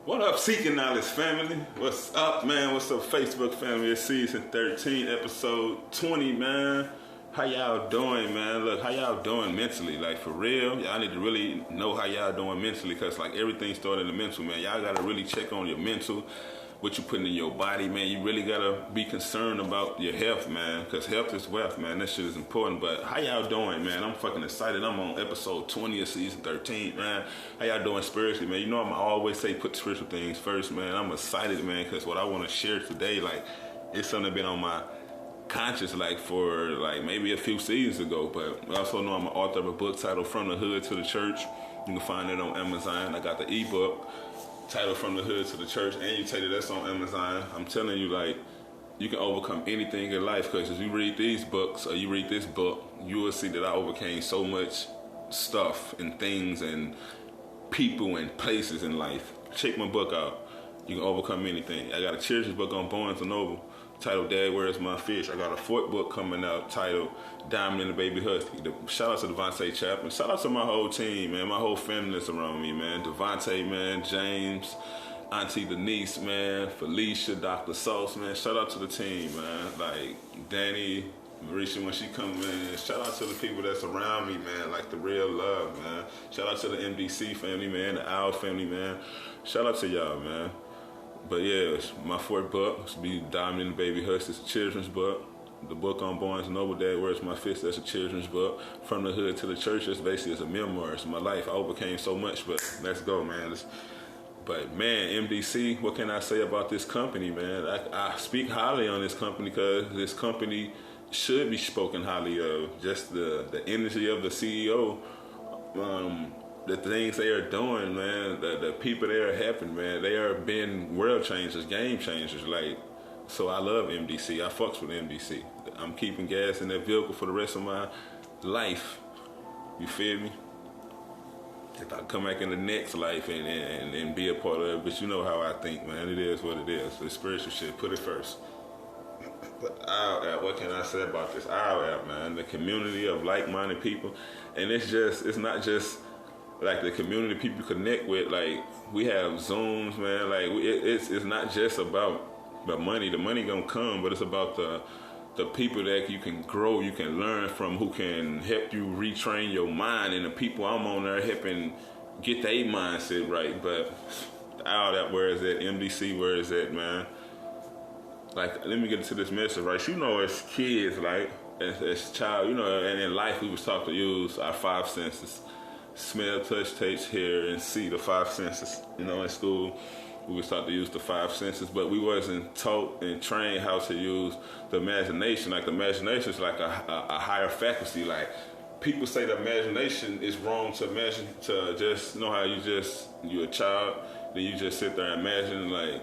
What up, Seeking Knowledge family? What's up, man? What's up, Facebook family? It's season 13, episode 20, man. How y'all doing, man? Look, how y'all doing mentally? Like, for real, y'all need to really know how y'all doing mentally, because, like, everything started in the mental, man. Y'all got to really check on your mental, what you putting in your body, man. You really got to be concerned about your health, man, because health is wealth, man. That shit is important. But how y'all doing, man? I'm fucking excited. I'm on episode 20 of season 13, man. How y'all doing spiritually, man? You know I'm always say put spiritual things first, man. I'm excited, man, because what I want to share today, like, it's something that been on my conscious, like, for, like, maybe a few seasons ago. But I also know I'm an author of a book titled From the Hood to the Church. You can find it on Amazon. I got the ebook titled From the Hood to the Church, and you take it, that's on Amazon. I'm telling you, like, you can overcome anything in life, because if you read these books or you read this book, you will see that I overcame so much stuff and things and people and places in life. Check my book out. You can overcome anything. I got a children's book on Barnes & Noble titled Dad, Where's My Fish? I got a fourth book coming out titled Diamond and the Baby Husky. Shout out to Devontae Chapman. Shout out to my whole team, man. My whole family that's around me, man. Devontae, man. James, Auntie Denise, man. Felicia, Dr. Sauce, man. Shout out to the team, man. Like Danny, Marisha, when she come in. Shout out to the people that's around me, man. Like the real love, man. Shout out to the MDC family, man. The Owl family, man. Shout out to y'all, man. But yeah, it's my fourth book. It's be Diamond and the Baby Husky. It's a children's book. The book on Barnes & Noble, Dad, Where's My Fist? That's a children's book. From the Hood to the Church, that's basically it's a memoir. It's my life. I overcame so much, but let's go, man. But man, MDC, what can I say about this company, man? I speak highly on this company because this company should be spoken highly of. Just the energy of the CEO, the things they are doing, man, the people they are helping, man, they are being world changers, game changers. Like, so I love MDC. I fucks with MDC. I'm keeping gas in that vehicle for the rest of my life. You feel me? If I come back in the next life and be a part of it, but you know how I think, man. It is what it is. The spiritual shit, put it first. But our app, what can I say about this? Our app, man, the community of like-minded people, and it's not just like the community people connect with. Like, we have Zooms, man. Like, it's not just about the money. The money gonna come, but it's about the people that you can grow, you can learn from, who can help you retrain your mind, and the people I'm on there helping get their mindset right. But all that, where is that? MDC, where is that, man? Like, let me get into this message, right? You know, as kids, like, as child, you know, and in life we was taught to use our five senses. Smell, touch, taste, hear, and see, the five senses. You know, in school, we was taught to use the five senses, but we wasn't taught and trained how to use the imagination. Like, the imagination is like a higher faculty. Like, people say the imagination is wrong to imagine, to just know how you're a child, then you just sit there and imagine, like,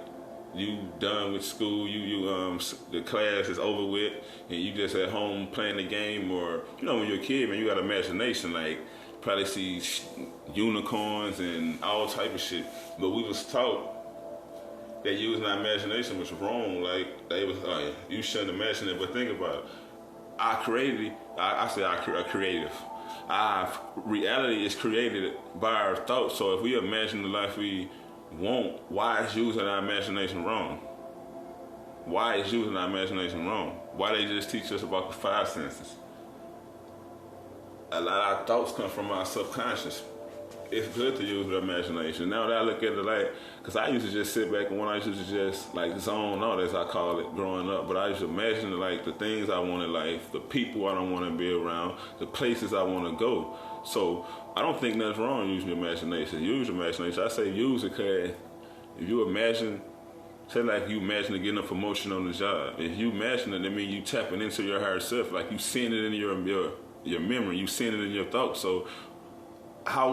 you done with school, the class is over with, and you just at home playing the game. Or, you know, when you're a kid, man, you got imagination, like, probably see unicorns and all type of shit. But we was taught that using our imagination was wrong. Like, they was, you shouldn't imagine it. But think about it. Our creativity, I say our creative. Our reality is created by our thoughts. So if we imagine the life we want, why is using our imagination wrong? Why is using our imagination wrong? Why they just teach us about the five senses? A lot of our thoughts come from our subconscious. It's good to use the imagination. Now that I look at it, like, because I used to just sit back and when I used to just, like, zone out, as I call it, growing up. But I used to imagine, like, the things I want in life, the people I don't want to be around, the places I want to go. So I don't think nothing's wrong using your imagination. Use your imagination. I say use it because if you imagine, say like you imagine getting a promotion on the job. If you imagine it, that means you tapping into your higher self. Like, you seeing it in your memory, you seeing it in your thoughts. So I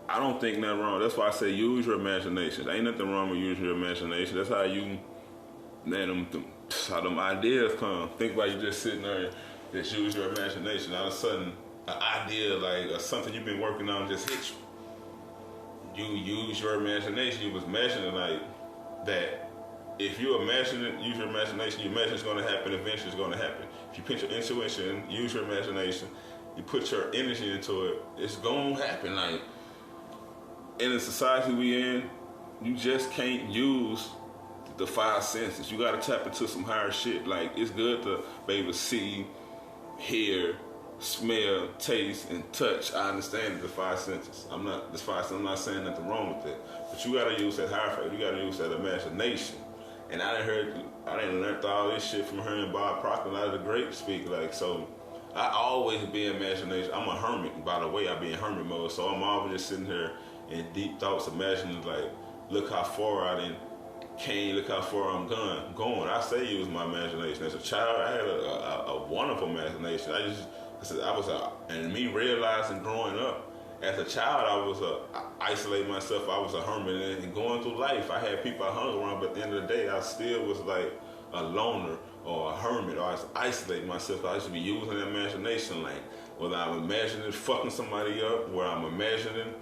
don't think nothing wrong. That's why I say use your imagination. There ain't nothing wrong with using your imagination. That's how how them ideas come. Think about you just sitting there and just use your imagination. All of a sudden, an idea, like, something you've been working on just hit you. You use your imagination. You was imagining, like, that. If you imagine it, use your imagination, you imagine it's going to happen, eventually it's going to happen. If you put your intuition, use your imagination, you put your energy into it, it's going to happen. Like, in the society we in, you just can't use the five senses. You gotta tap into some higher shit. Like, it's good to be able to see, hear, smell, taste, and touch. I understand the five senses. I'm not saying nothing wrong with it. But you gotta use that higher factor. You gotta use that imagination. And I didn't learn all this shit from her and Bob Proctor, a lot of the great speak. Like, so I always be in imagination. I'm a hermit, by the way. I be in hermit mode. So I'm always just sitting here in deep thoughts, imagining, like, look how far I done came, look how far I'm going. I say use my imagination. As a child, I had a wonderful imagination. And me realizing growing up, as a child, I isolate myself. I was a hermit, and going through life, I had people I hung around, but at the end of the day, I still was like a loner or a hermit, or I was isolating myself. I used to be using the imagination, like whether I'm imagining fucking somebody up, where I'm imagining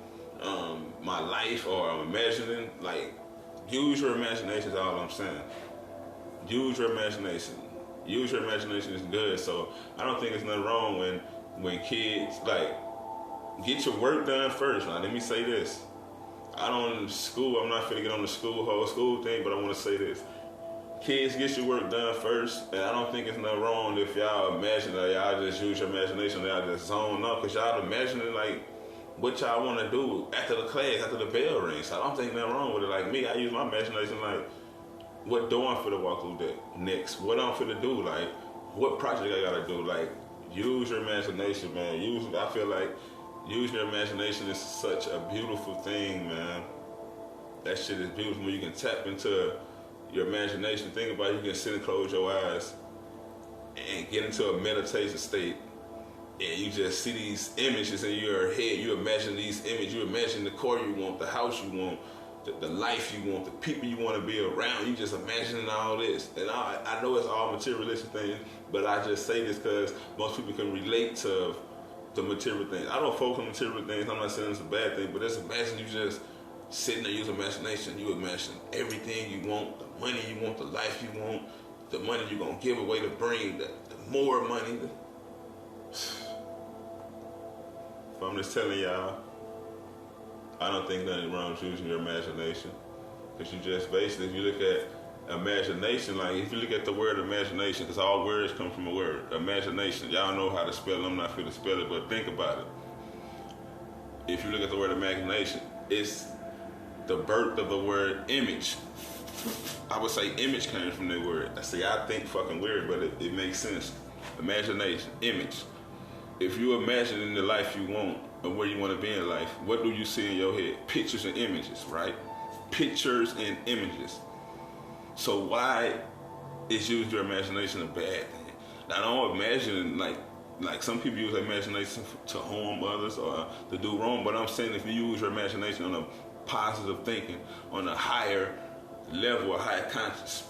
my life, or I'm imagining, like, use your imagination is all I'm saying. Use your imagination. Use your imagination is good. So I don't think there's nothing wrong when kids, like, get your work done first. Now, let me say this. I'm not finna get on the whole school thing, but I want to say this. Kids, get your work done first, and I don't think it's nothing wrong if y'all imagine that y'all just use your imagination, y'all just zone up, because y'all imagining, like, what y'all want to do after the class, after the bell rings. So I don't think nothing wrong with it. Like me, I use my imagination, like, what door I'm finna walk through next, what I'm finna do, like, what project I gotta do. Like, use your imagination, man. I feel like using your imagination is such a beautiful thing, man. That shit is beautiful when you can tap into your imagination. Think about it, you can sit and close your eyes and get into a meditation state, and you just see these images in your head. You imagine these images. You imagine the car you want, the house you want, the life you want, the people you want to be around. You just imagining all this. And I know it's all materialistic things, but I just say this because most people can relate to the material things. I don't focus on material things. I'm not saying it's a bad thing, but just imagine you just sitting there using imagination. You imagine everything you want, the money you want, the life you want, the money you're going to give away to bring, the more money. But I'm just telling y'all, I don't think nothing wrong with using your imagination. Because you just basically, if you look at imagination, like if you look at the word imagination, because all words come from a word, imagination. Y'all know how to spell it. I'm not going to spell it, but think about it. If you look at the word imagination, it's the birth of the word image. I would say image came from that word. I think fucking weird, but it makes sense. Imagination, image. If you imagine in the life you want and where you want to be in life, what do you see in your head? Pictures and images, right? Pictures and images. So why is using your imagination a bad thing? Now, I don't imagine like some people use their imagination to harm others or to do wrong, but I'm saying if you use your imagination on a positive thinking, on a higher level, a higher conscious.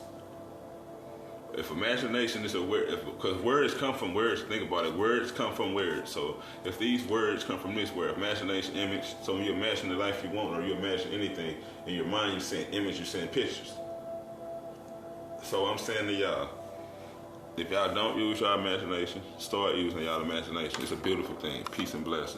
If imagination is because words come from words, think about it, words come from words. So if these words come from this word, imagination, image, so when you imagine the life you want or you imagine anything, in your mind you're saying image, you're saying pictures. So I'm saying to y'all, if y'all don't use your imagination, start using y'all imagination. It's a beautiful thing. Peace and blessings.